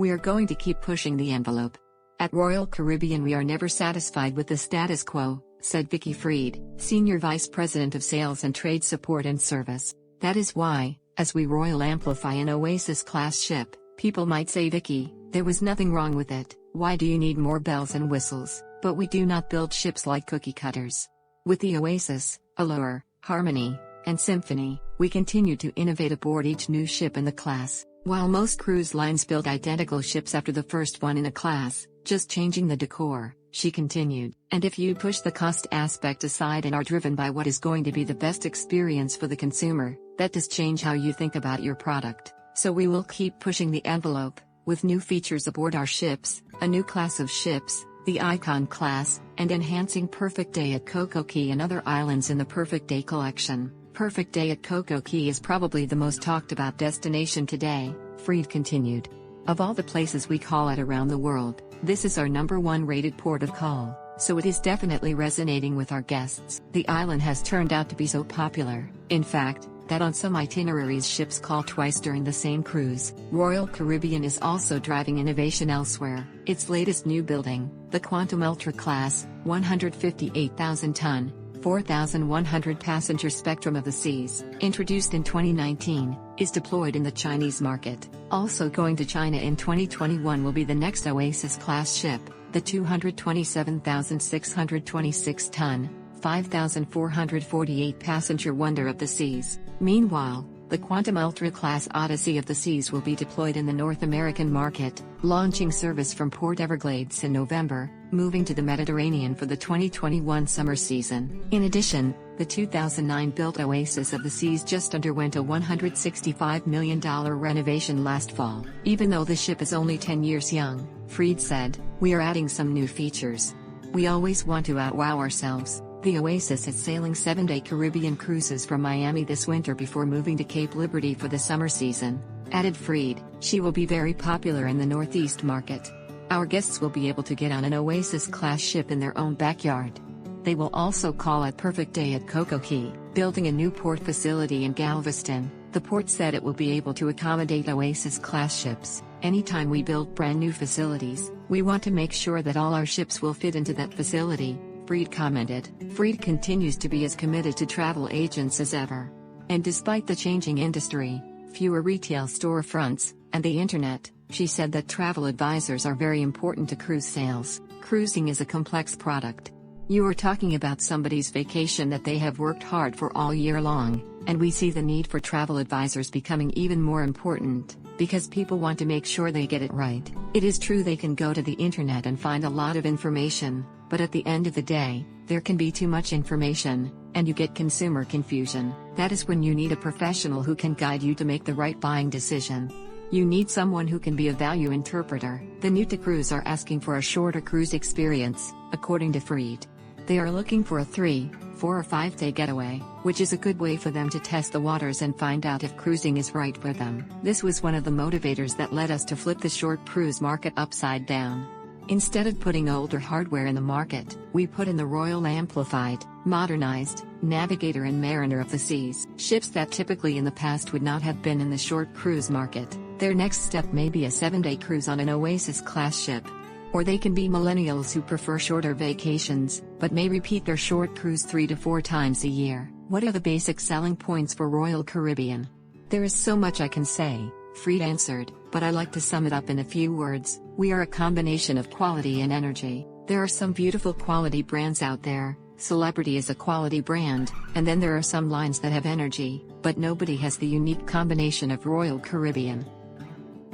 We are going to keep pushing the envelope. At Royal Caribbean we are never satisfied with the status quo, said Vicki Freed, Senior Vice President of Sales and Trade Support and Service. That is why, as we Royal Amplify an Oasis-class ship, people might say, Vicki, there was nothing wrong with it, why do you need more bells and whistles? But we do not build ships like cookie cutters. With the Oasis, Allure, Harmony, and Symphony, we continue to innovate aboard each new ship in the class. While most cruise lines build identical ships after the first one in a class, just changing the decor, she continued. And if you push the cost aspect aside and are driven by what is going to be the best experience for the consumer, that does change how you think about your product. So we will keep pushing the envelope, with new features aboard our ships, a new class of ships, the Icon class, and enhancing Perfect Day at Coco Cay and other islands in the Perfect Day collection. Perfect Day at Coco Cay is probably the most talked about destination today, Freed continued. Of all the places we call at around the world, this is our #1 rated port of call, so it is definitely resonating with our guests. The island has turned out to be so popular, in fact, that on some itineraries ships call twice during the same cruise. Royal Caribbean is also driving innovation elsewhere. Its latest new building, the Quantum Ultra class, 158,000-ton, 4,100 passenger Spectrum of the Seas, introduced in 2019, is deployed in the Chinese market. Also going to China in 2021 will be the next Oasis-class ship, the 227,626-ton, 5,448 passenger Wonder of the Seas. Meanwhile, the Quantum Ultra class Odyssey of the Seas will be deployed in the North American market, launching service from Port Everglades in November, moving to the Mediterranean for the 2021 summer season. In addition, the 2009-built Oasis of the Seas just underwent a $165 million renovation last fall. Even though the ship is only 10 years young, Freed said, we are adding some new features. We always want to outwow ourselves. The Oasis is sailing 7-day Caribbean cruises from Miami this winter before moving to Cape Liberty for the summer season. Added Freed, she will be very popular in the Northeast market. Our guests will be able to get on an Oasis-class ship in their own backyard. They will also call at Perfect Day at Coco Cay, building a new port facility in Galveston. The port said it will be able to accommodate Oasis-class ships. Anytime we build brand new facilities, we want to make sure that all our ships will fit into that facility, Freed commented. Freed continues to be as committed to travel agents as ever. And despite the changing industry, fewer retail storefronts, and the internet, she said that travel advisors are very important to cruise sales. Cruising is a complex product. You are talking about somebody's vacation that they have worked hard for all year long, and we see the need for travel advisors becoming even more important, because people want to make sure they get it right. It is true they can go to the internet and find a lot of information, but at the end of the day, there can be too much information, and you get consumer confusion. That is when you need a professional who can guide you to make the right buying decision. You need someone who can be a value interpreter. The new to cruise are asking for a shorter cruise experience, according to Freed. They are looking for a 3, 4 or 5-day getaway, which is a good way for them to test the waters and find out if cruising is right for them. This was one of the motivators that led us to flip the short cruise market upside down. Instead of putting older hardware in the market, we put in the Royal Amplified, modernized, Navigator and Mariner of the Seas. Ships that typically in the past would not have been in the short cruise market. Their next step may be a 7-day cruise on an Oasis-class ship. Or they can be millennials who prefer shorter vacations, but may repeat their short cruise 3 to 4 times a year. What are the basic selling points for Royal Caribbean? There is so much I can say, Freed answered, but I like to sum it up in a few words. We are a combination of quality and energy. There are some beautiful quality brands out there. Celebrity is a quality brand, and then there are some lines that have energy, but nobody has the unique combination of Royal Caribbean.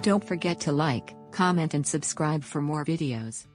Don't forget to like, comment and subscribe for more videos.